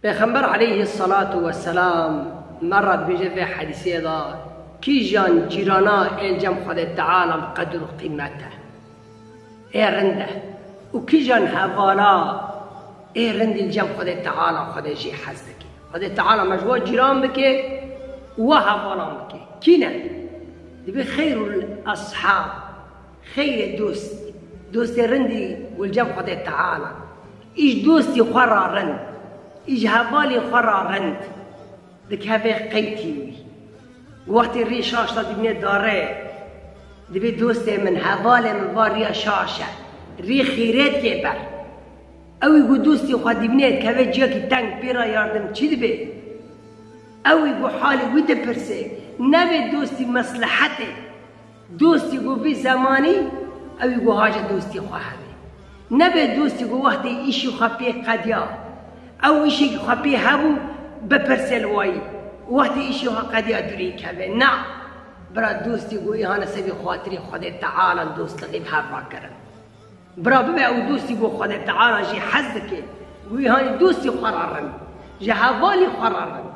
پیغمبر علیه الصلاة والسلام مرد بجه في حدیثی دا کی جان جیرانا الجم خود تعالی قدر و قیمته ای رنده و کی جان حوالا ای رند الجم خود تعالی خود جی حزد کی خود تعالی مجموع جیران بکه و حوالا بکه کی نه دبی خیر الاصحاب خیر دوست رندی والجم خود تعالی ایش دوستی خورا رند ایج حوالی خورا رند دک هفه قیتی وقتی ری شاش تا دبینه داره دبی دوست من حوال من واریا شاشه ری خیرت که بر اوی گو دوستی خود دبینه که هفه جا که تنگ پیرا یاردم چی دبی اوی گو حالی گو دپرسه نبی دوستی مصلحته دوستی گو فی زمانی اوی گو حاجه دوستی خواهده نبی دوستی گو وقتی ایشی خواهی قدیا او ایشی خواهی هبو بپرسل وایی وقتی ایشی قدیا دوری که نه برا دوستی گو ایهان سبی خاطری خود تعالی دوست غیب هر را کرن برا ببه او دوستی گو خود تعالی جی حزد که گو ایهان دوستی خرارند جی حوالی خرارند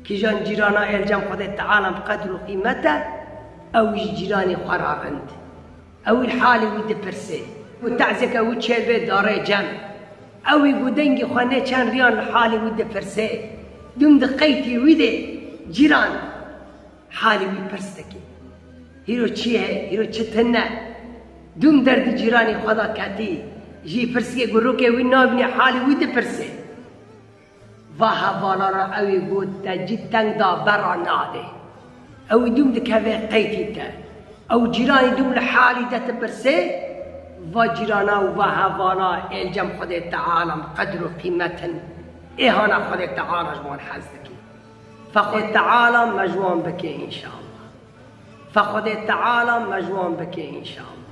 که جان جیرانا الجم خود تعالی بقدر و قیمته او جیرانی خرارند او الحالی ویده پرسه و تعزک او چه به داره جمع اوی گو دنگی خانه چند ریان حالی ویده پرسه دوم دقیقی ویده جیران حالی وی پرستکی هیرو چیه هیرو چتنه دوم درد جیرانی خدا کتی جی پرسکی گرو که وی نابنی حالی ویده پرسه و حوالا را اوی گو تجی تنگ دا برا ناده اوی دوم دکوه قیتی تا او جیرانی دوم لحالی دا تپرسه و جیرانا و حوالا الجم خود تعالی قدر و قیمتا ایهانا خود تعالی جوان حزدکی فخود تعالی مجوان بکی انشاءالله فخود تعالی مجوان بکی انشاءالله